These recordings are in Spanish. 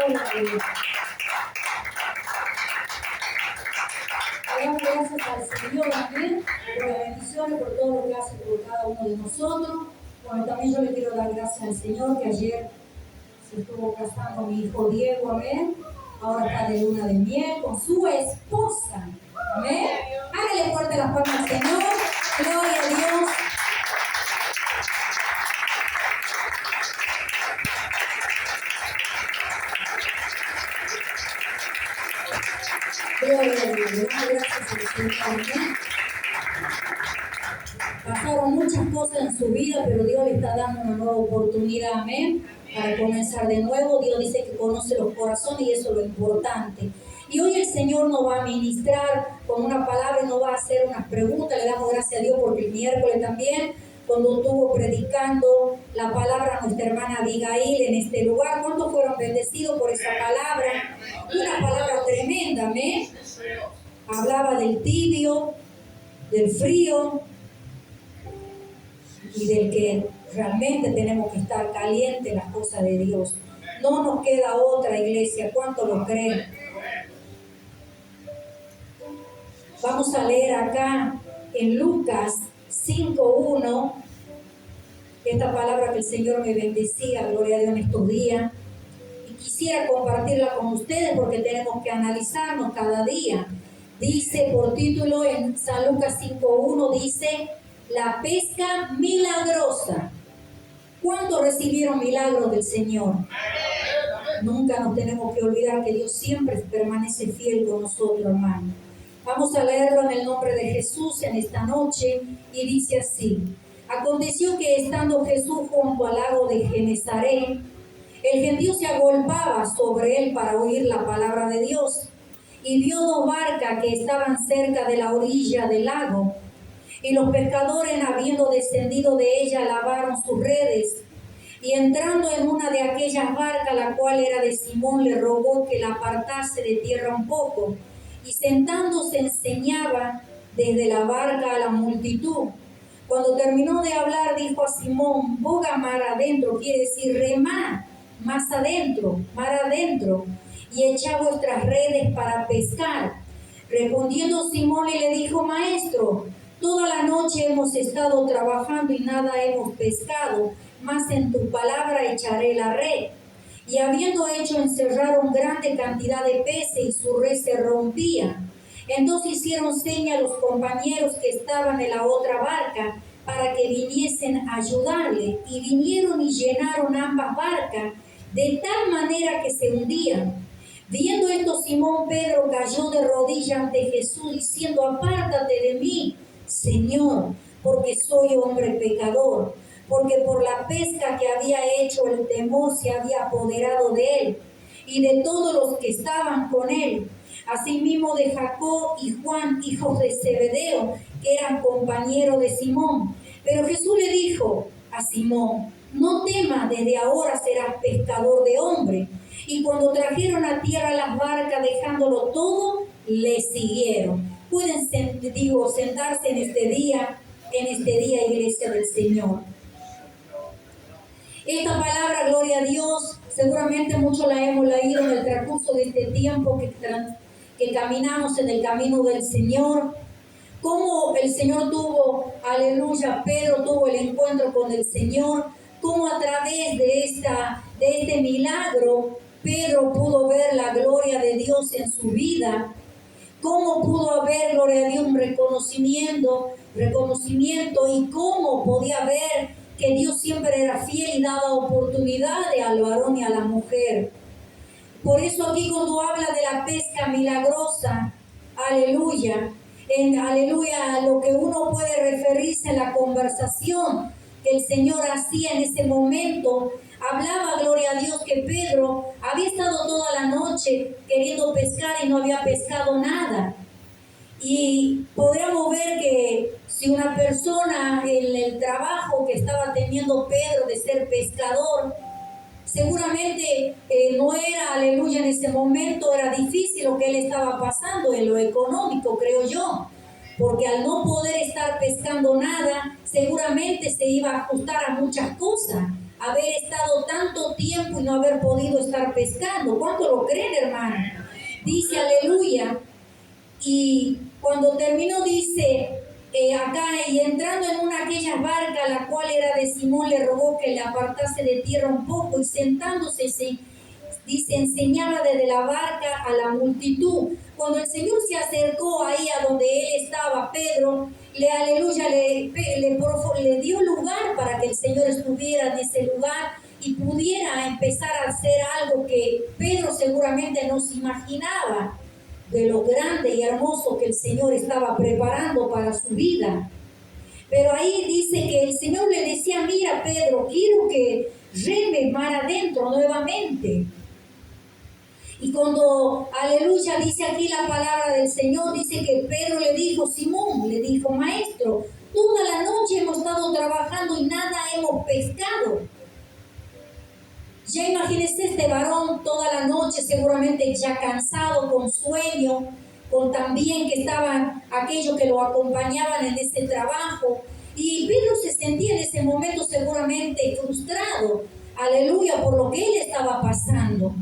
Gloria a Dios. Damos gracias al Señor, amén, por las bendiciones, por todo lo que hace por cada uno de nosotros. Bueno, también yo le quiero dar gracias al Señor que ayer se estuvo casando mi hijo Diego, amén. Ahora está de luna de miel con su esposa, amén. Hágale fuerte las palmas al Señor. Gloria a Dios. Gloria a Dios. Gracias al Señor, amén. Pasaron muchas cosas en su vida, pero Dios le está dando una nueva oportunidad, amén, para comenzar de nuevo. Dios dice que conoce los corazones y eso es lo importante. Y hoy el Señor nos va a ministrar con una palabra y nos va a hacer unas preguntas. Le damos gracias a Dios porque el miércoles también, cuando estuvo predicando la palabra a nuestra hermana Abigail en este lugar, ¿cuántos fueron bendecidos por esa palabra? Una palabra tremenda, amén. Hablaba del tibio, del frío, y del que realmente tenemos que estar calientes en las cosas de Dios. No nos queda otra, iglesia. ¿Cuánto lo creen? Vamos a leer acá en Lucas 5:1 esta palabra que el Señor me bendecía, gloria a Dios, en estos días. Y quisiera compartirla con ustedes porque tenemos que analizarnos cada día. Dice por título en San Lucas 5:1, dice: la pesca milagrosa. ¿Cuántos recibieron milagros del Señor? Nunca nos tenemos que olvidar que Dios siempre permanece fiel con nosotros, hermano. Vamos a leerlo en el nombre de Jesús en esta noche y dice así: aconteció que estando Jesús junto al lago de Genesaret, el gentío se agolpaba sobre él para oír la palabra de Dios, y vio dos barcas que estaban cerca de la orilla del lago. Y los pescadores, habiendo descendido de ella, lavaron sus redes. Y entrando en una de aquellas barcas, la cual era de Simón, le rogó que la apartase de tierra un poco. Y sentándose enseñaba desde la barca a la multitud. Cuando terminó de hablar, dijo a Simón: boga mar adentro, quiere decir remar más adentro, mar adentro, y echad vuestras redes para pescar. Respondiendo Simón y le dijo: maestro, toda la noche hemos estado trabajando y nada hemos pescado, mas en tu palabra echaré la red. Y habiendo hecho, encerraron grande cantidad de peces y su red se rompía. Entonces hicieron seña a los compañeros que estaban en la otra barca para que viniesen a ayudarle. Y vinieron y llenaron ambas barcas de tal manera que se hundían. Viendo esto, Simón Pedro cayó de rodillas ante Jesús, diciendo: apártate de mí, Señor, porque soy hombre pecador. Porque por la pesca que había hecho, el temor se había apoderado de él y de todos los que estaban con él, asimismo de Jacob y Juan, hijos de Zebedeo, que eran compañeros de Simón. Pero Jesús le dijo a Simón: no temas, desde ahora serás pescador de hombres. Y cuando trajeron a tierra las barcas, dejándolo todo, le siguieron. Pueden sentarse en este día, iglesia del Señor. Esta palabra, gloria a Dios, seguramente muchos la hemos leído en el transcurso de este tiempo que caminamos en el camino del Señor. Cómo el Señor tuvo, aleluya, Pedro tuvo el encuentro con el Señor. Cómo a través de este milagro, Pedro pudo ver la gloria de Dios en su vida. Cómo pudo haber, gloria a Dios, un reconocimiento y cómo podía ver que Dios siempre era fiel y daba oportunidades al varón y a la mujer. Por eso aquí cuando habla de la pesca milagrosa, aleluya, a lo que uno puede referirse en la conversación que el Señor hacía en ese momento, hablaba, gloria a Dios, que Pedro había estado toda la noche queriendo pescar y no había pescado nada. Y podríamos ver que si una persona en el trabajo que estaba teniendo Pedro de ser pescador, seguramente no era, aleluya, en ese momento era difícil lo que él estaba pasando en lo económico, creo yo, porque al no poder estar pescando nada, seguramente se iba a ajustar a muchas cosas, haber estado tanto tiempo y no haber podido estar pescando. ¿Cuánto lo creen, hermano? Dice, aleluya. Y cuando terminó, dice acá, y entrando en una de aquellas barcas, la cual era de Simón, le rogó que le apartase de tierra un poco, y sentándose, dice, enseñaba desde la barca a la multitud. Cuando el Señor se acercó ahí a donde él estaba, Pedro, aleluya, le dio lugar para que el Señor estuviera en ese lugar y pudiera empezar a hacer algo que Pedro seguramente no se imaginaba, de lo grande y hermoso que el Señor estaba preparando para su vida. Pero ahí dice que el Señor le decía, mira, Pedro, quiero que remes mar adentro nuevamente. Y cuando, aleluya, dice aquí la palabra del Señor, dice que Pedro le dijo, Simón, le dijo, maestro, toda la noche hemos estado trabajando y nada hemos pescado. Ya imagínese este varón toda la noche, seguramente ya cansado, con sueño, con también que estaban aquellos que lo acompañaban en ese trabajo. Y Pedro se sentía en ese momento seguramente frustrado, aleluya, por lo que él estaba pasando.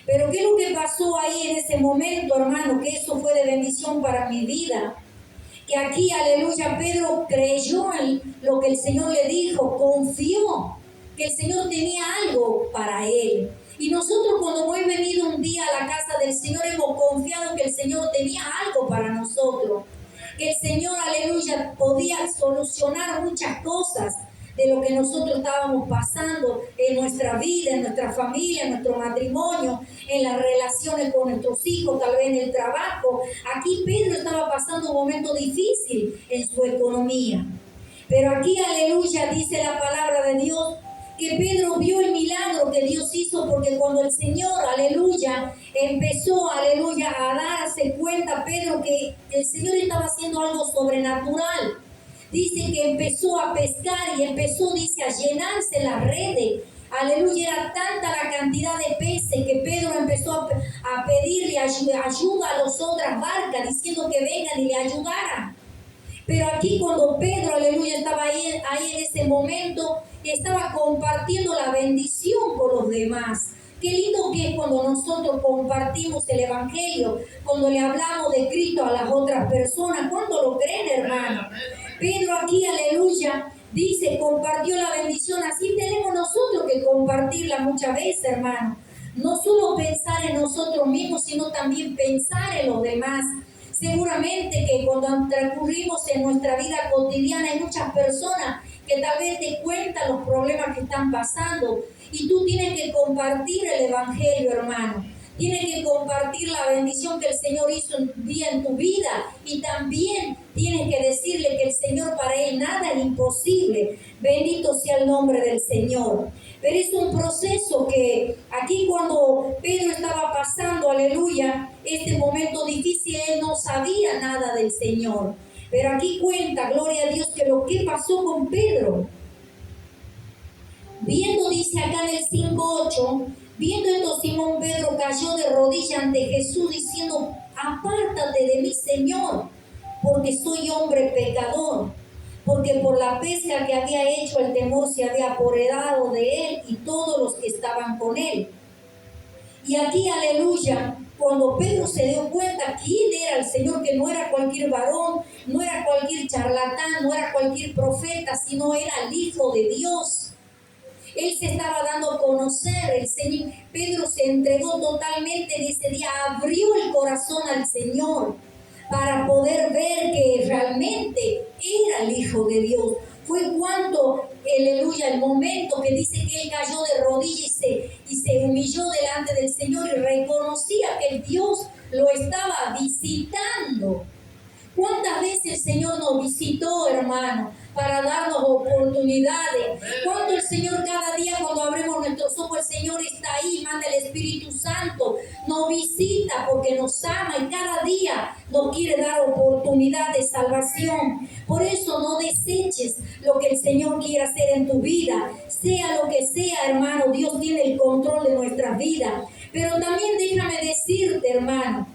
Pero ¿qué es lo que pasó ahí en ese momento, hermano? Que eso fue de bendición para mi vida. Que aquí, aleluya, Pedro creyó en lo que el Señor le dijo, confió que el Señor tenía algo para él. Y nosotros cuando hemos venido un día a la casa del Señor hemos confiado que el Señor tenía algo para nosotros. Que el Señor, aleluya, podía solucionar muchas cosas de lo que nosotros estábamos pasando en nuestra vida, en nuestra familia, en nuestro matrimonio, en las relaciones con nuestros hijos, tal vez en el trabajo. Aquí Pedro estaba pasando un momento difícil en su economía. Pero aquí, aleluya, dice la palabra de Dios, que Pedro vio el milagro que Dios hizo, porque cuando el Señor, aleluya, empezó, aleluya, a darse cuenta, Pedro, que el Señor estaba haciendo algo sobrenatural. Dice que empezó a pescar y empezó, dice, a llenarse las redes. Aleluya, era tanta la cantidad de peces que Pedro empezó a pedirle ayuda a las otras barcas, diciendo que vengan y le ayudaran. Pero aquí cuando Pedro, aleluya, estaba ahí en ese momento, estaba compartiendo la bendición con los demás. Qué lindo que es cuando nosotros compartimos el Evangelio, cuando le hablamos de Cristo a las otras personas. ¿Cuánto lo creen, hermano? Pedro aquí, aleluya, dice, compartió la bendición. Así tenemos nosotros que compartirla muchas veces, hermano. No solo pensar en nosotros mismos, sino también pensar en los demás. Seguramente que cuando transcurrimos en nuestra vida cotidiana hay muchas personas que tal vez te cuentan los problemas que están pasando y tú tienes que compartir el Evangelio, hermano. Tienes que compartir la bendición que el Señor hizo un día en tu vida y también tienes que decirle que el Señor, para Él nada es imposible. Bendito sea el nombre del Señor. Pero es un proceso que aquí cuando Pedro estaba pasando, aleluya, este momento difícil, él no sabía nada del Señor. Pero aquí cuenta, gloria a Dios, que lo que pasó con Pedro. Viendo, dice acá en el 5:8, viendo esto, Simón Pedro cayó de rodillas ante Jesús diciendo, apártate de mí, Señor, porque soy hombre pecador. Porque por la pesca que había hecho el temor se había apoderado de él y todos los que estaban con él. Y aquí, aleluya, cuando Pedro se dio cuenta quién era el Señor, que no era cualquier varón, no era cualquier charlatán, no era cualquier profeta, sino era el Hijo de Dios. Él se estaba dando a conocer, el Señor. Pedro se entregó totalmente en ese día, abrió el corazón al Señor para poder ver que realmente era el Hijo de Dios. Fue cuando, aleluya, el momento que dice que él cayó de rodillas y se humilló delante del Señor y reconocía que el Dios lo estaba visitando. ¿Cuántas veces el Señor nos visitó, hermano, para darnos oportunidades? Cuando el Señor cada día, cuando abrimos nuestros ojos, el Señor está ahí, manda el Espíritu Santo, nos visita porque nos ama y cada día nos quiere dar oportunidad de salvación. Por eso no deseches lo que el Señor quiere hacer en tu vida. Sea lo que sea, hermano, Dios tiene el control de nuestras vidas. Pero también déjame decirte, hermano,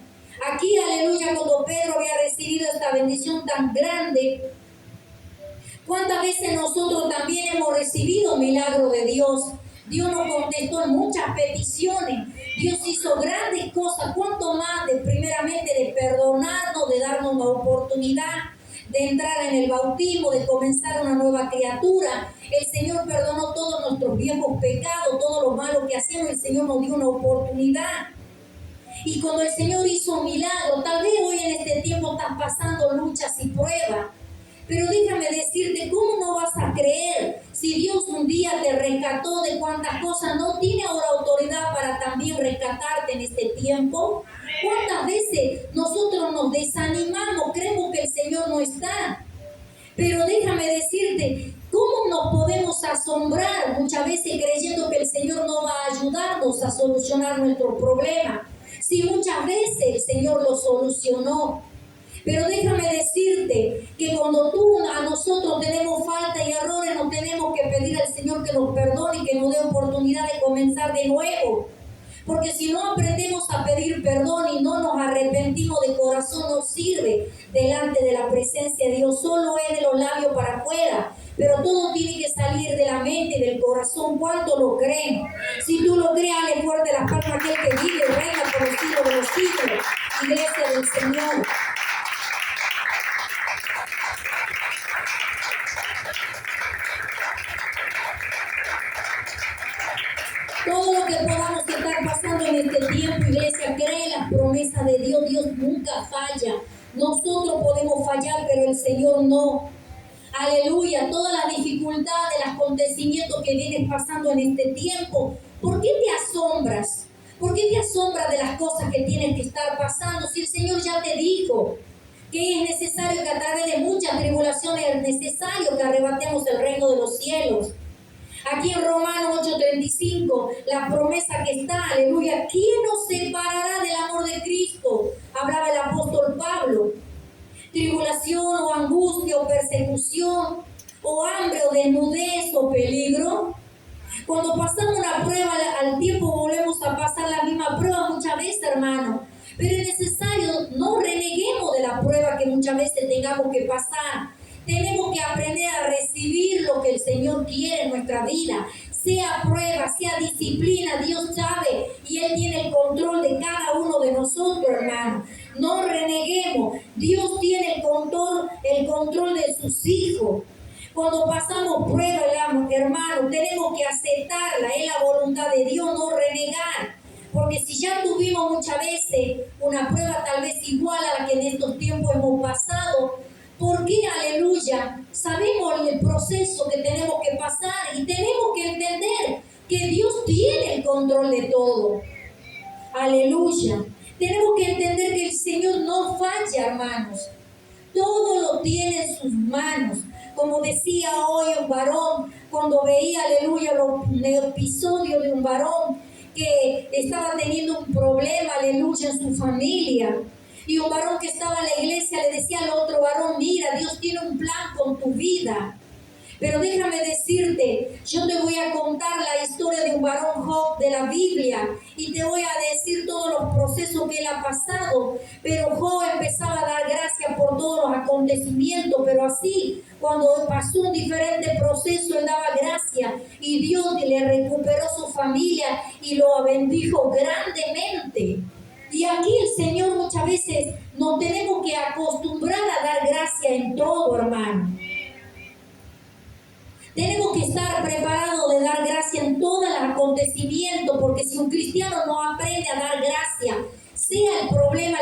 aquí, aleluya, cuando Pedro había recibido esta bendición tan grande, ¿Cuántas veces nosotros también hemos recibido milagro de Dios? Dios nos contestó en muchas peticiones. Dios hizo grandes cosas. ¿Cuánto más primeramente de perdonarnos, de darnos una oportunidad, de entrar en el bautismo, de comenzar una nueva criatura? El Señor perdonó todos nuestros viejos pecados, todo lo malo que hacíamos. El Señor nos dio una oportunidad. Y cuando el Señor hizo milagros, tal vez hoy en este tiempo estás pasando luchas y pruebas. Pero déjame decirte, ¿cómo no vas a creer si Dios un día te rescató de cuántas cosas? ¿No tiene ahora autoridad para también rescatarte en este tiempo? ¿Cuántas veces nosotros nos desanimamos, creemos que el Señor no está? Pero déjame decirte, ¿cómo nos podemos asombrar muchas veces creyendo que el Señor no va a ayudarnos a solucionar nuestro problema? Si muchas veces el Señor lo solucionó. Pero déjame decirte que cuando a nosotros tenemos falta y errores, nos tenemos que pedir al Señor que nos perdone y que nos dé oportunidad de comenzar de nuevo. Porque si no aprendemos a pedir perdón y no nos arrepentimos de corazón, no sirve delante de la presencia de Dios. Solo es de los labios para afuera. Pero todo tiene que salir de la mente y del corazón. ¿Cuánto lo creen? Si tú lo crees, dale fuerte las palmas a aquel que vive y reina por los siglos de los siglos. Iglesia del Señor. Todo lo que podamos estar pasando en este tiempo, iglesia, cree las promesas de Dios. Dios nunca falla. Nosotros podemos fallar, pero el Señor no. Aleluya. Todas las dificultades, los acontecimientos que vienes pasando en este tiempo, ¿por qué te asombras? ¿Por qué te asombras de las cosas que tienes que estar pasando? Si el Señor ya te dijo que es necesario que a través de muchas tribulaciones es necesario que arrebatemos el reino de los cielos. Aquí en Romanos 8:35, la promesa que está, aleluya, ¿quién nos separará del amor de Cristo? Hablaba el apóstol Pablo. Tribulación o angustia o persecución o hambre o desnudez o peligro. Cuando pasamos una prueba, al tiempo volvemos a pasar la misma prueba muchas veces, hermano. Pero es necesario, no reneguemos de la prueba que muchas veces tengamos que pasar. Tenemos que aprender a recibir lo que el Señor quiere en nuestra vida. Sea prueba, sea disciplina, Dios sabe y Él tiene el control de cada uno de nosotros, hermano. No reneguemos. Dios tiene el control de sus hijos. Cuando pasamos prueba, hermano, tenemos que aceptarla. Es la voluntad de Dios, no renegar. Porque si ya tuvimos muchas veces una prueba tal vez igual a la que en estos tiempos hemos pasado, ¿por qué, aleluya? Sabemos el proceso que tenemos que pasar y tenemos que entender que Dios tiene el control de todo. Aleluya. Tenemos que entender que el Señor no falla, hermanos. Todo lo tiene en sus manos. Como decía hoy un varón, cuando veía, aleluya, el episodio de un varón que estaba teniendo un problema, aleluya, en su familia. Y un varón que estaba en la iglesia le decía al otro varón, mira, Dios tiene un plan con tu vida. Pero déjame decirte, yo te voy a contar la historia de un varón Job de la Biblia y te voy a decir todos los procesos que él ha pasado. Pero Job empezaba a dar gracias por todos los acontecimientos, pero así, cuando pasó un diferente proceso, él daba gracias y Dios le recuperó su familia y lo bendijo grandemente. Y aquí el Señor muchas veces nos tenemos que acostumbrar a dar gracias en todo, hermano. Tenemos que estar preparados de dar gracia en todos los acontecimientos, porque si un cristiano no aprende a dar gracia, sea el problema,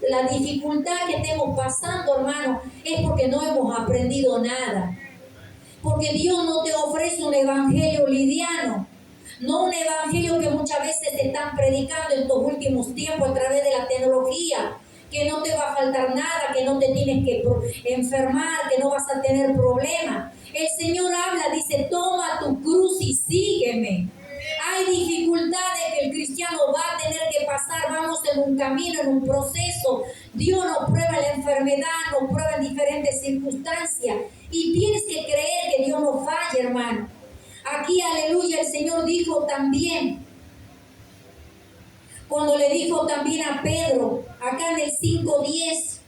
la dificultad que estemos pasando, hermano, es porque no hemos aprendido nada. Porque Dios no te ofrece un evangelio liviano, no un evangelio que muchas veces te están predicando en estos últimos tiempos a través de la tecnología, que no te va a faltar nada, que no te tienes que enfermar, que no vas a tener problemas. El Señor habla, dice, toma tu cruz y sígueme. Hay dificultades que el cristiano va a tener que pasar, vamos en un camino, en un proceso. Dios nos prueba la enfermedad, nos prueba en diferentes circunstancias y tienes que creer que Dios no falla, hermano. Aquí, aleluya, el Señor dijo también, cuando le dijo también a Pedro, acá en el 5:10,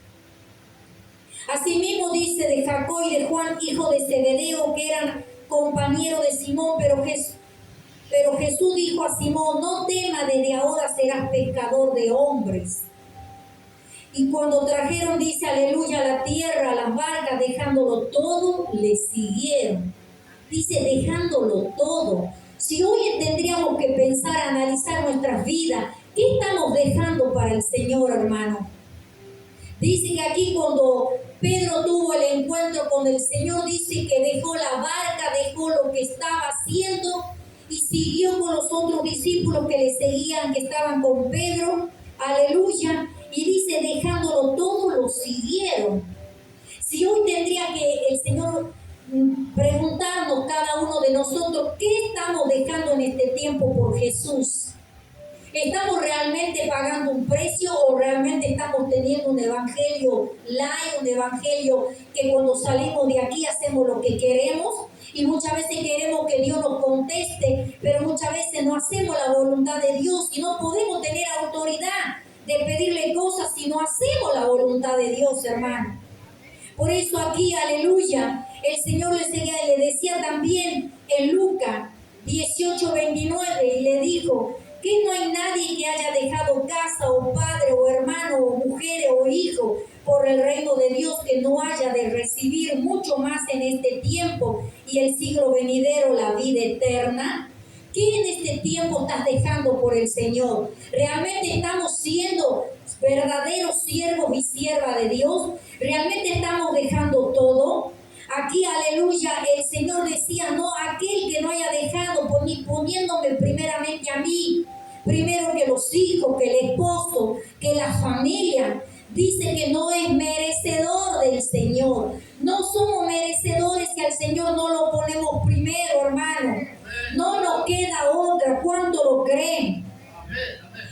Asimismo dice de Jacob y de Juan, hijo de Zebedeo, que eran compañeros de Simón, pero Jesús dijo a Simón, no temas, desde ahora serás pescador de hombres. Y cuando trajeron, dice, aleluya, a la tierra, a las barcas, dejándolo todo, le siguieron. Dice, dejándolo todo. Si hoy tendríamos que pensar, analizar nuestras vidas, ¿qué estamos dejando para el Señor, hermano? Dice que aquí cuando Pedro tuvo el encuentro con el Señor, dice que dejó la barca, dejó lo que estaba haciendo y siguió con los otros discípulos que le seguían, que estaban con Pedro, aleluya, y dice, dejándolo todo, lo siguieron. Si hoy tendría que el Señor preguntarnos cada uno de nosotros, ¿qué estamos dejando en este tiempo por Jesús? ¿Estamos realmente pagando un precio o realmente estamos teniendo un evangelio light, un evangelio que cuando salimos de aquí hacemos lo que queremos? Y muchas veces queremos que Dios nos conteste, pero muchas veces no hacemos la voluntad de Dios y no podemos tener autoridad de pedirle cosas si no hacemos la voluntad de Dios, hermano. Por eso aquí, aleluya, el Señor le decía también en Lucas 18:29 y le dijo que no hay nadie que haya dejado casa o padre o hermano o mujer o hijo por el reino de Dios que no haya de recibir mucho más en este tiempo y el siglo venidero la vida eterna. ¿Qué en este tiempo estás dejando por el Señor? ¿Realmente estamos siendo verdaderos siervos y siervas de Dios? ¿Realmente estamos dejando todo? Aquí, aleluya, el Señor decía, no, aquel que no haya dejado, poniéndome primeramente a mí, primero que los hijos, que el esposo, que la familia, dice que no es merecedor del Señor. No somos merecedores si al Señor no lo ponemos primero, hermano. No nos queda otra. ¿Cuánto lo creen?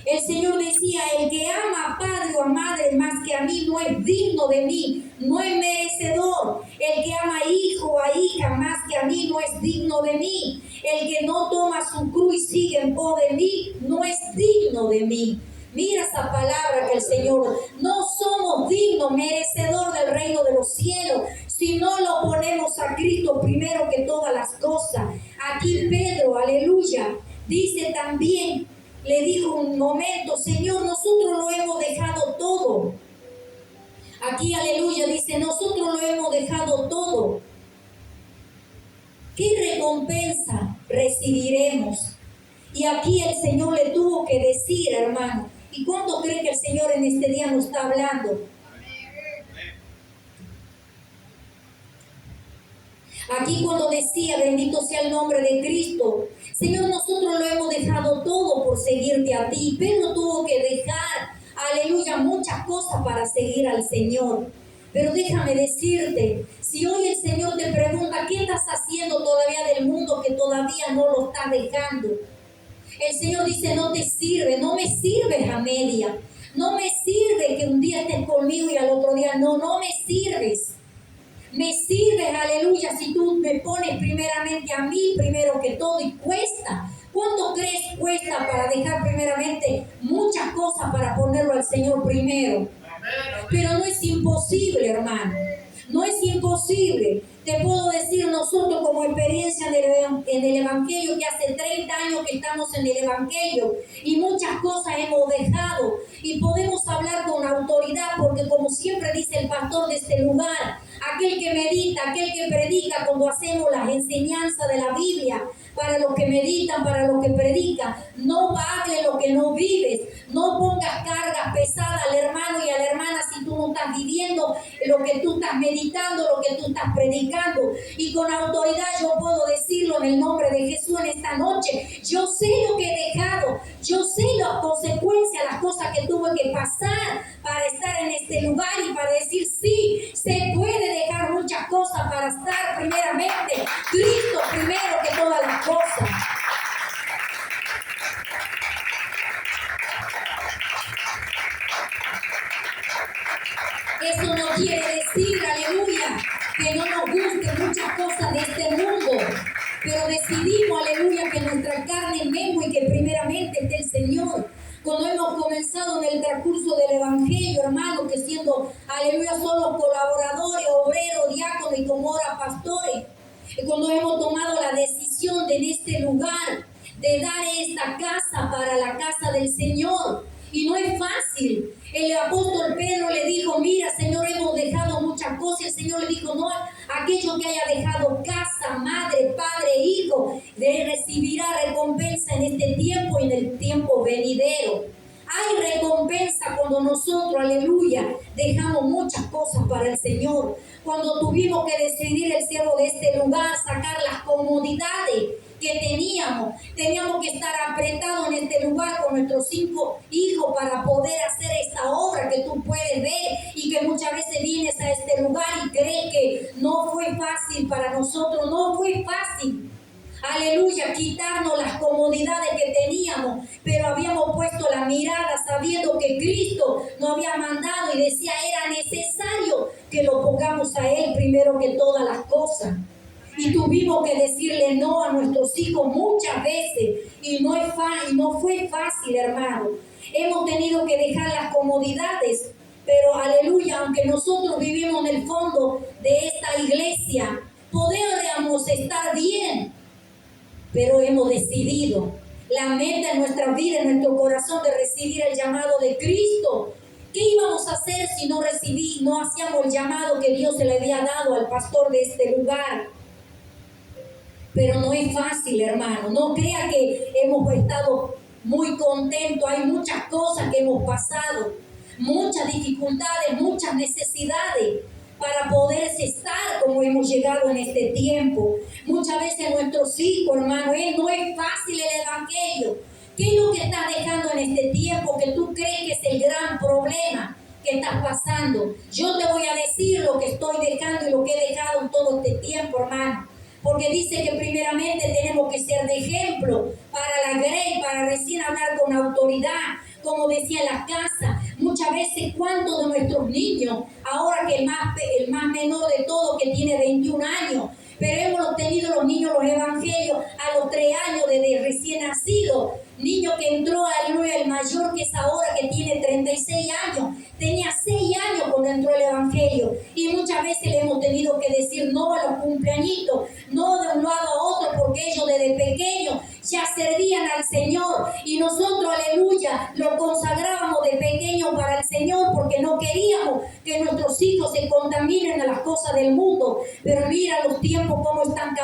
El Señor decía, el que ama a padre o a madre más que a mí no es digno de mí, no es merecedor. El que ama a hijo o a hija más que a mí no es digno de mí. El que no toma su cruz y sigue en pos de mí no es digno de mí. Mira esa palabra que el Señor, no somos dignos, merecedor del reino de los cielos, si no lo ponemos a Cristo primero que todas las cosas. Aquí Pedro, aleluya, dice también, le dijo un momento, Señor, nosotros lo hemos dejado todo. Aquí, aleluya, dice, nosotros lo hemos dejado todo. ¿Qué recompensa recibiremos? Y aquí el Señor le tuvo que decir, hermano, ¿y cuánto cree que el Señor en este día nos está hablando? Aquí cuando decía, bendito sea el nombre de Cristo, Señor, nosotros lo hemos dejado todo por seguirte a ti. Pedro tuvo que dejar, aleluya, muchas cosas para seguir al Señor. Pero déjame decirte, si hoy el Señor te pregunta, ¿qué estás haciendo todavía del mundo que todavía no lo estás dejando? El Señor dice, no te sirve, no me sirves a media. No me sirve que un día estés conmigo y al otro día no me sirves. Me sirves, aleluya, si tú me pones primeramente a mí, primero que todo, y cuesta. ¿Cuánto crees cuesta para dejar primeramente muchas cosas para ponerlo al Señor primero? Pero no es imposible, hermano. No es imposible. Te puedo decir nosotros como experiencia en el Evangelio que hace 30 años que estamos en el Evangelio y muchas cosas hemos dejado y podemos hablar con autoridad porque como siempre dice el pastor de este lugar, aquel que medita, aquel que predica cuando hacemos las enseñanzas de la Biblia, para los que meditan, para los que predican, no pague lo que no vives, no pongas cargas pesadas al hermano y a la hermana si tú no estás viviendo lo que tú estás meditando, lo que tú estás predicando. Y con autoridad yo puedo decirlo en el nombre de Jesús en esta noche. Yo sé lo que he dejado, yo sé las consecuencias, las cosas que tuve que pasar para estar en este lugar y para decir sí, se puede dejar muchas cosas para estar primeramente Cristo primero que todas las cosas. Eso no quiere decir, aleluya, que no nos gusten muchas cosas de este mundo, pero decidimos, aleluya, que nuestra carne mengue y que primeramente esté el Señor. cuando hemos comenzado en el transcurso del Evangelio, hermano, que siendo, aleluya, solo colaboradores, obreros, diáconos y como ahora pastores, y cuando hemos tomado la decisión de en este lugar, de dar esta casa para la casa del Señor. Y no es fácil. El apóstol Pedro le dijo, mira, Señor, hemos dejado muchas cosas. El Señor le dijo, no, aquello que haya dejado casa, madre, padre, hijo, recibirá recompensa en este tiempo y en el tiempo venidero. Hay recompensa cuando nosotros, aleluya, dejamos muchas cosas para el Señor. Cuando tuvimos que decidir el siervo de este lugar, sacar las comodidades que teníamos que estar apretados en este lugar con nuestros 5 hijos para poder hacer esta obra que tú puedes ver y que muchas veces vienes a este lugar y crees que no fue fácil para nosotros, no fue fácil. Aleluya, quitarnos las comodidades que teníamos, pero habíamos puesto la mirada sabiendo que Cristo nos había mandado y decía era necesario que lo pongamos a Él primero que todas las cosas. Y tuvimos que decirle no a nuestros hijos muchas veces y no fue fácil, hermano. Hemos tenido que dejar las comodidades, pero aleluya, aunque nosotros vivimos en el fondo de esta iglesia, podríamos estar bien, pero hemos decidido la meta en nuestra vida, en nuestro corazón, de recibir el llamado de Cristo. ¿Qué íbamos a hacer si no hacíamos el llamado que Dios se le había dado al pastor de este lugar? Pero no es fácil, hermano. No crea que hemos estado muy contentos. Hay muchas cosas que hemos pasado, muchas dificultades, muchas necesidades para poder estar como hemos llegado en este tiempo. Muchas veces nuestros hijos, hermano, no es fácil el evangelio. ¿Qué es lo que estás dejando en este tiempo que tú crees que es el gran problema que estás pasando? Yo te voy a decir lo que estoy dejando y lo que he dejado en todo este tiempo, hermano. Porque dice que primeramente tenemos que ser de ejemplo para la grey, para recién hablar con autoridad, como decía en la casa. Muchas veces, ¿cuántos de nuestros niños, ahora que el más menor de todos, que tiene 21 años, pero hemos tenido los niños los evangelios a los 3 años desde recién nacido? Niño que entró el mayor, que es ahora, que tiene 36 años, tenía 6 años cuando entró el evangelio, y muchas veces le hemos tenido que decir no a los cumpleañitos, no de un lado a otro, porque ellos desde pequeños ya servían al Señor, y nosotros, aleluya, lo consagrábamos de pequeños para el Señor, porque no queríamos que nuestros hijos se contaminen a las cosas del mundo. Pero mira los tiempos cómo están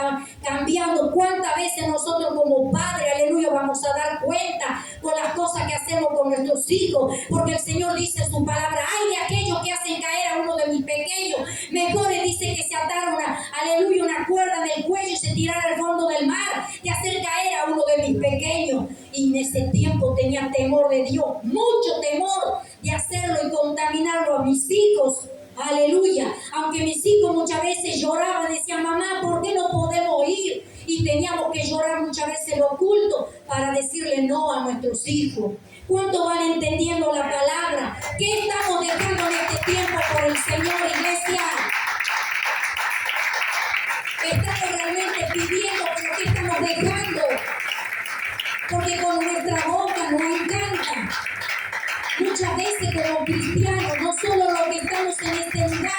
cambiando. ¿Cuántas veces nosotros como padres, aleluya, vamos a dar cuenta con las cosas que hacemos con nuestros hijos? Porque el Señor dice en su palabra, ay de aquellos que hacen caer a uno de mis pequeños, mejor le dice que se atara una cuerda en el cuello y se tirara al fondo del mar, que hacer caer a uno de mis pequeños. Y en ese tiempo tenía temor de Dios, mucho temor de hacerlo y contaminarlo a mis hijos. Aleluya. Aunque mis hijos muchas veces lloraban, decían, mamá, ¿por qué no podemos ir? Y teníamos que llorar muchas veces lo oculto para decirle no a nuestros hijos. ¿Cuántos van entendiendo la palabra? ¿Qué estamos dejando en este tiempo por el Señor, iglesia? Estamos realmente pidiendo, pero ¿qué estamos dejando? Porque con nuestra boca nos encanta. Muchas veces como cristianos, no solo los que estamos en este lugar,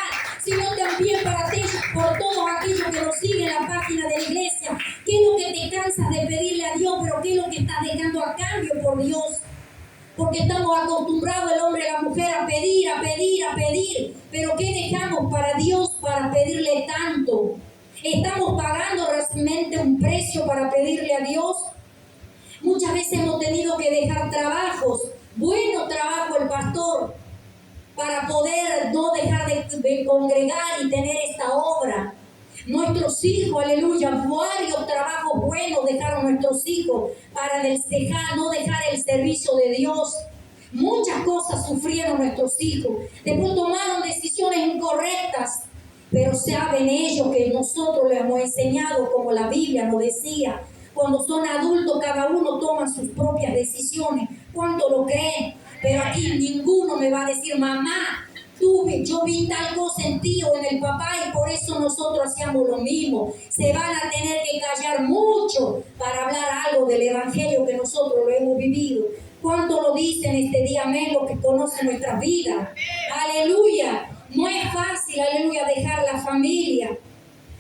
sino también para ti, por todos aquellos que nos siguen en la página de la iglesia. ¿Qué es lo que te cansas de pedirle a Dios, pero qué es lo que estás dejando a cambio por Dios? Porque estamos acostumbrados el hombre y la mujer a pedir, a pedir, a pedir. Pero ¿qué dejamos para Dios para pedirle tanto? ¿Estamos pagando realmente un precio para pedirle a Dios? Muchas veces hemos tenido que dejar trabajos, buenos trabajos el pastor, para poder no dejar de congregar y tener esta obra. Nuestros hijos, aleluya, varios trabajos buenos dejaron nuestros hijos para no dejar el servicio de Dios. Muchas cosas sufrieron nuestros hijos. Después tomaron decisiones incorrectas, pero saben ellos que nosotros les hemos enseñado, como la Biblia nos decía, cuando son adultos cada uno toma sus propias decisiones. ¿Cuánto lo creen? Pero aquí ninguno me va a decir, mamá, yo vi tal cosa en ti o en el papá y por eso nosotros hacíamos lo mismo. Se van a tener que callar mucho para hablar algo del evangelio que nosotros lo hemos vivido. ¿Cuánto lo dicen este día, amén, los que conocen nuestra vida? Aleluya. No es fácil, aleluya, dejar la familia.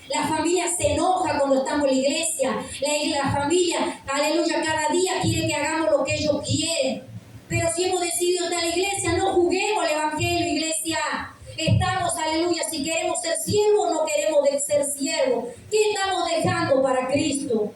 La familia se enoja cuando estamos en la iglesia. La familia, aleluya, cada día quiere que hagamos lo que ellos quieren. Pero si hemos decidido estar en la iglesia, no juguemos el evangelio, iglesia. Estamos, aleluya, si queremos ser siervos, no queremos ser siervos. ¿Qué estamos dejando para Cristo?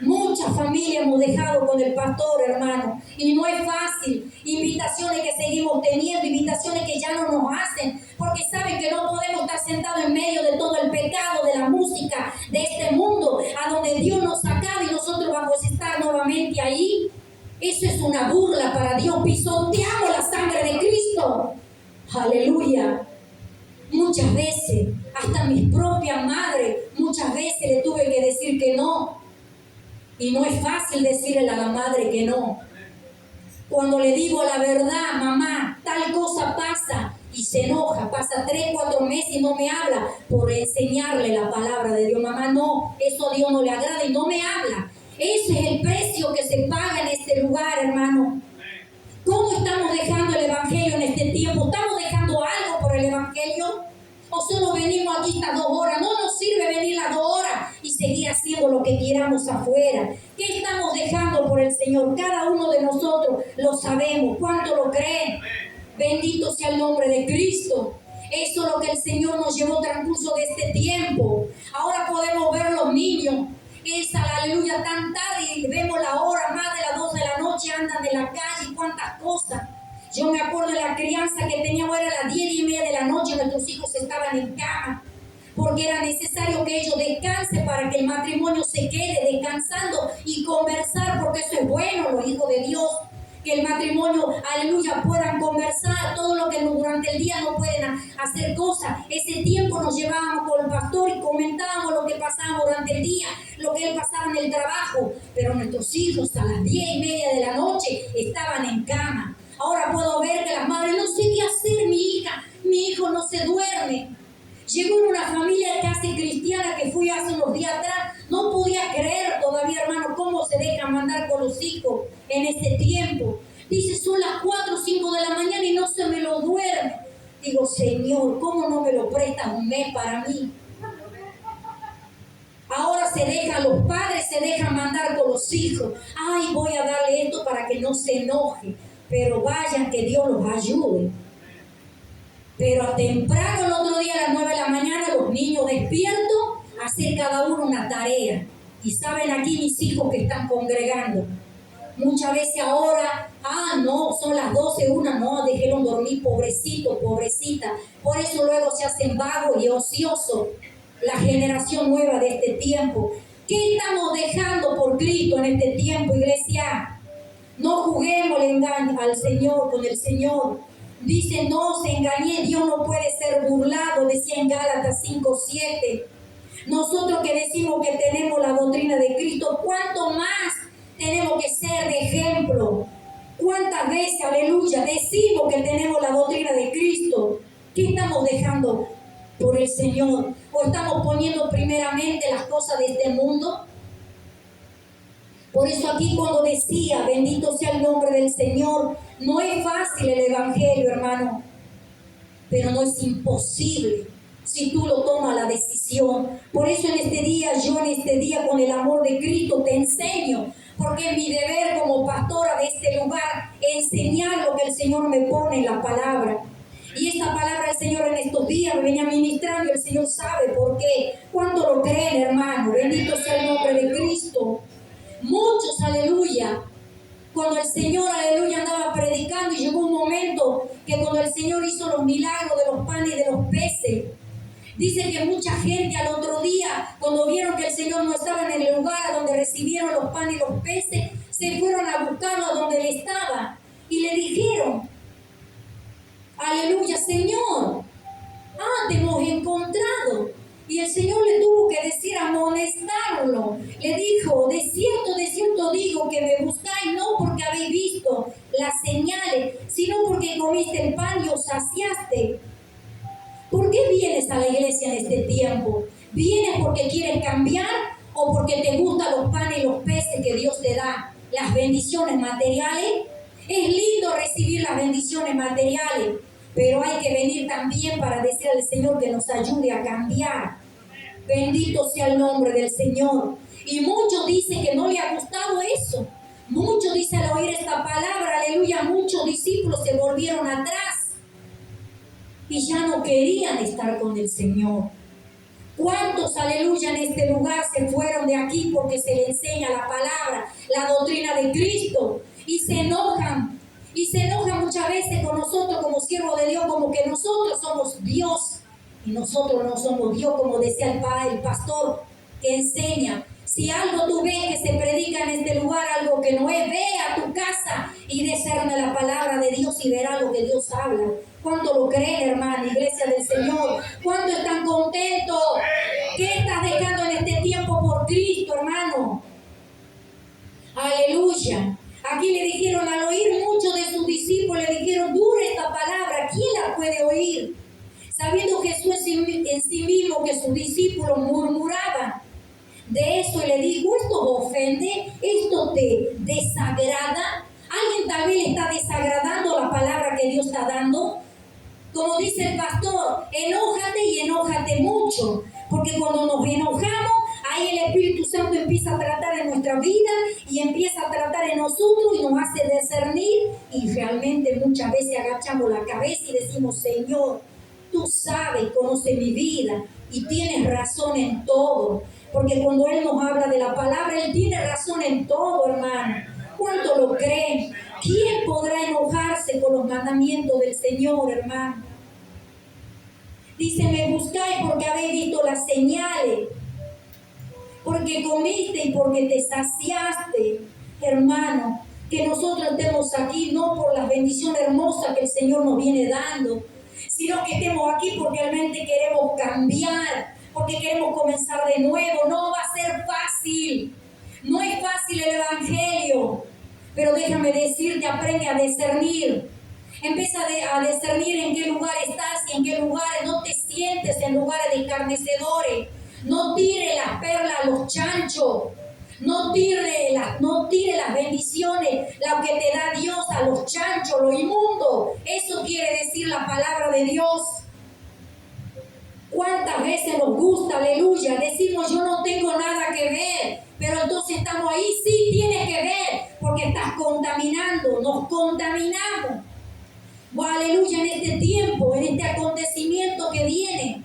Muchas familias hemos dejado con el pastor, hermano, y no es fácil. Invitaciones que seguimos teniendo, invitaciones que ya no nos hacen, porque saben que no podemos estar sentados en medio de todo el pecado, de la música, de este mundo, a donde Dios nos sacaba y nosotros vamos a estar nuevamente ahí. Eso es una burla para Dios. Pisoteamos la sangre de Cristo. Aleluya. Muchas veces, hasta mi propia madre, muchas veces le tuve que decir que no. Y no es fácil decirle a la madre que no. Cuando le digo la verdad, mamá, tal cosa pasa, y se enoja, pasa 3, 4 meses y no me habla por enseñarle la palabra de Dios. Mamá, no, eso a Dios no le agrada y no me habla. Ese es el precio que se paga en este lugar, hermano. ¿Cómo estamos dejando el evangelio en este tiempo? ¿Estamos dejando algo por el evangelio? ¿O solo venimos aquí estas 2 horas? No nos sirve venir las 2 horas y seguir haciendo lo que queramos afuera. ¿Qué estamos dejando por el Señor? Cada uno de nosotros lo sabemos. ¿Cuánto lo creen? Bendito sea el nombre de Cristo. Eso es lo que el Señor nos llevó al transcurso de este tiempo. Ahora podemos ver los niños. Es aleluya tan tarde y vemos la hora, más de las 2 de la noche, andan de la calle y cuántas cosas. Yo me acuerdo de la crianza que teníamos, era las 10:30 de la noche, nuestros hijos estaban en cama, porque era necesario que ellos descansen para que el matrimonio se quede descansando y conversar, porque eso es bueno, los hijos de Dios, que el matrimonio, aleluya, puedan conversar, todo lo que durante el día no pueden hacer cosas. Ese tiempo nos llevábamos con el pastor y comentábamos lo que pasábamos durante el día, lo que él pasaba en el trabajo, pero nuestros hijos a las 10:30 de la noche estaban en cama. Ahora puedo ver que las madres, no sé qué hacer, mi hijo no se duerme. Llegó en una familia casi cristiana que fui hace unos días atrás. No podía creer todavía, hermano, cómo se dejan mandar con los hijos en este tiempo. Dice, son las 4 o 5 de la mañana y no se me lo duerme. Digo, Señor, ¿cómo no me lo prestas un mes para mí? Ahora los padres se dejan mandar con los hijos. Ay, voy a darle esto para que no se enoje. Pero vayan, que Dios los ayude. Pero a temprano el otro día a las 9 de la mañana, los niños despiertos, hacer cada uno una tarea. Y saben aquí mis hijos que están congregando. Muchas veces ahora, no, son las 12, no, déjenlo dormir, pobrecito, pobrecita. Por eso luego se hacen vagos y ociosos. La generación nueva de este tiempo. ¿Qué estamos dejando por Cristo en este tiempo, iglesia? No juguemos el engaño al Señor, con el Señor. Dice, no se engañe, Dios no puede ser burlado, decía en Gálatas 5:7. Nosotros que decimos que tenemos la doctrina de Cristo, ¿cuánto más tenemos que ser de ejemplo? ¿Cuántas veces, aleluya, decimos que tenemos la doctrina de Cristo? ¿Qué estamos dejando por el Señor? ¿O estamos poniendo primeramente las cosas de este mundo? Por eso aquí cuando decía, bendito sea el nombre del Señor, no es fácil el evangelio, hermano, pero no es imposible si tú lo tomas la decisión. Por eso en este día, con el amor de Cristo te enseño, porque es mi deber como pastora de este lugar, enseñar lo que el Señor me pone en la palabra. Y esta palabra del Señor en estos días me venía ministrando y el Señor sabe por qué. ¿Cuánto lo creen, hermano? Bendito sea el nombre de Cristo. Muchos, aleluya, cuando el Señor, aleluya, andaba predicando y llegó un momento que cuando el Señor hizo los milagros de los panes y de los peces, dice que mucha gente al otro día, cuando vieron que el Señor no estaba en el lugar donde recibieron los panes y los peces, se fueron a buscarlo a donde él estaba y le dijeron, aleluya, Señor, te hemos encontrado. Y el Señor le tuvo que decir, amonestarlo. Le dijo, de cierto digo que me buscáis no porque habéis visto las señales, sino porque comiste el pan y os saciaste. ¿Por qué vienes a la iglesia en este tiempo? ¿Vienes porque quieres cambiar o porque te gustan los panes y los peces que Dios te da? Las bendiciones materiales. Es lindo recibir las bendiciones materiales, pero hay que venir también para decir al Señor que nos ayude a cambiar. Bendito sea el nombre del Señor. Y muchos dicen que no le ha gustado eso. Muchos dicen al oír esta palabra, aleluya, muchos discípulos se volvieron atrás y ya no querían estar con el Señor. ¿Cuántos, aleluya, en este lugar se fueron de aquí porque se le enseña la palabra, la doctrina de Cristo? Y se enojan muchas veces con nosotros como siervos de Dios, como que nosotros somos Dios y nosotros no somos Dios, como decía el pastor que enseña. Si algo tú ves que se predica en este lugar, algo que no es, ve a tu casa y discerne la palabra de Dios y verá lo que Dios habla. ¿Cuánto lo creen, hermano, iglesia del Señor? ¿Cuánto están contentos? ¿Qué estás dejando en este tiempo por Cristo, hermano? Aleluya. Aquí le dijeron, al oír muchos de sus discípulos, le dijeron, dura esta palabra, ¿quién la puede oír? Sabiendo Jesús en sí mismo que sus discípulos murmuraban de eso, y le dijo, ¿esto os ofende? ¿Esto te desagrada? ¿Alguien tal vez le está desagradando la palabra que Dios está dando? Como dice el pastor, enójate y enójate mucho, porque cuando nos enojamos, ahí el Espíritu Santo empieza a tratar en nuestra vida y empieza a tratar en nosotros y nos hace discernir, y realmente muchas veces agachamos la cabeza y decimos, Señor, tú sabes, conoces mi vida y tienes razón en todo, porque cuando Él nos habla de la palabra, Él tiene razón en todo, hermano. ¿Cuánto lo creen? ¿Quién podrá enojarse con los mandamientos del Señor, hermano? Dice, me buscáis porque habéis visto las señales, porque comiste y porque te saciaste, hermano. Que nosotros estemos aquí no por las bendiciones hermosas que el Señor nos viene dando, sino que estemos aquí porque realmente queremos cambiar, porque queremos comenzar de nuevo. No va a ser fácil, no es fácil el Evangelio, pero déjame decirte, aprende a discernir. Empieza a discernir en qué lugar estás y en qué lugares no te sientes, en lugares de escarnecedores. No tire las perlas a los chanchos, no tire las bendiciones, lo que te da Dios, a los chanchos, lo inmundo. Eso quiere decir la palabra de Dios. ¿Cuántas veces nos gusta, aleluya, decimos yo no tengo nada que ver? Pero entonces estamos ahí, sí tienes que ver, porque estás contaminando, nos contaminamos. Oh, aleluya, en este tiempo, en este acontecimiento que viene.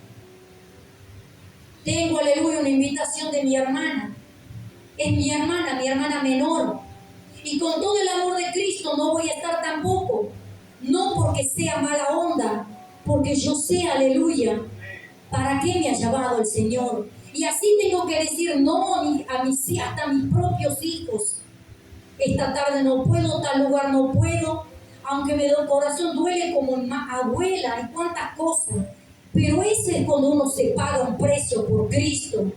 Tengo, aleluya, una invitación de mi hermana. Es mi hermana menor. Y con todo el amor de Cristo no voy a estar tampoco. No porque sea mala onda, porque yo sé, aleluya, para qué me ha llamado el Señor. Y así tengo que decir no hasta a mis propios hijos. Esta tarde no puedo, tal lugar no puedo, aunque el corazón duele como abuela y cuántas cosas. Pero ese es cuando uno se paga un precio por Cristo.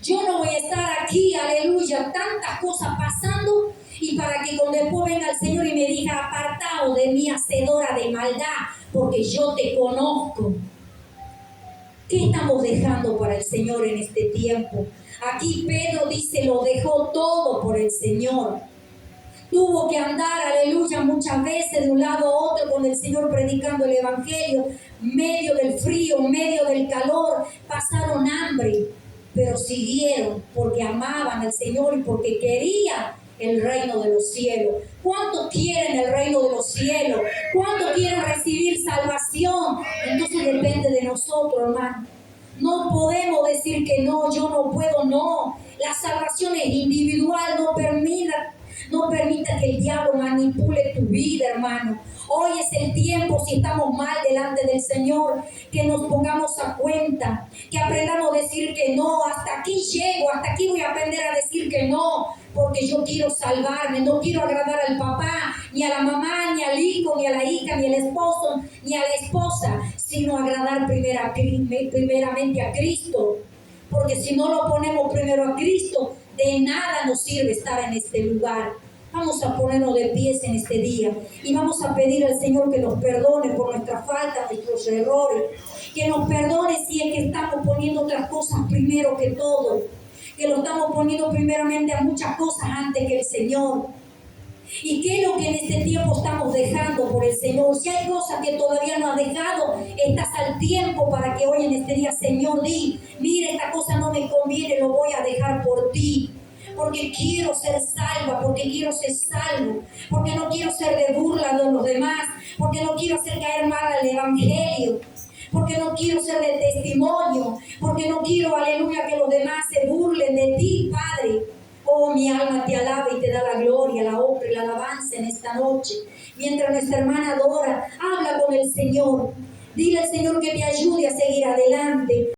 Yo no voy a estar aquí, aleluya, tantas cosas pasando, y para que cuando después venga el Señor y me diga, apartado de mí, hacedora de maldad, porque yo te conozco. ¿Qué estamos dejando para el Señor en este tiempo? Aquí Pedro dice, lo dejó todo por el Señor. Tuvo que andar, aleluya, muchas veces de un lado a otro con el Señor predicando el Evangelio, medio del frío, medio del calor, pasaron hambre, pero siguieron porque amaban al Señor y porque querían el reino de los cielos. ¿Cuántos quieren el reino de los cielos? ¿Cuántos quieren recibir salvación? Entonces depende de nosotros, hermano. No podemos decir que no, yo no puedo, no. La salvación es individual, no permita que el diablo manipule tu vida, hermano. Hoy es el tiempo, si estamos mal delante del Señor, que nos pongamos a cuenta, que aprendamos a decir que no. Hasta aquí llego, hasta aquí voy a aprender a decir que no, porque yo quiero salvarme, no quiero agradar al papá, ni a la mamá, ni al hijo, ni a la hija, ni al esposo, ni a la esposa, sino agradar primeramente a Cristo. Porque si no lo ponemos primero a Cristo, de nada nos sirve estar en este lugar. Vamos a ponernos de pies en este día y vamos a pedir al Señor que nos perdone por nuestras faltas, nuestros errores, que nos perdone si es que estamos poniendo otras cosas primero que todo, que lo estamos poniendo primeramente a muchas cosas antes que el Señor. ¿Y qué es lo que en este tiempo estamos dejando por el Señor? Si hay cosas que todavía no has dejado, estás al tiempo para que hoy en este día, Señor, mire, esta cosa no me conviene, lo voy a dejar por ti. Porque quiero ser salva, porque quiero ser salvo, porque no quiero ser de burla de los demás, porque no quiero hacer caer mal al Evangelio, porque no quiero ser de testimonio, porque no quiero, aleluya, que los demás se burlen de ti, Padre. Oh, mi alma te alaba y te da la gloria, la honra y la alabanza en esta noche. Mientras nuestra hermana adora, habla con el Señor. Dile al Señor que te ayude a seguir adelante.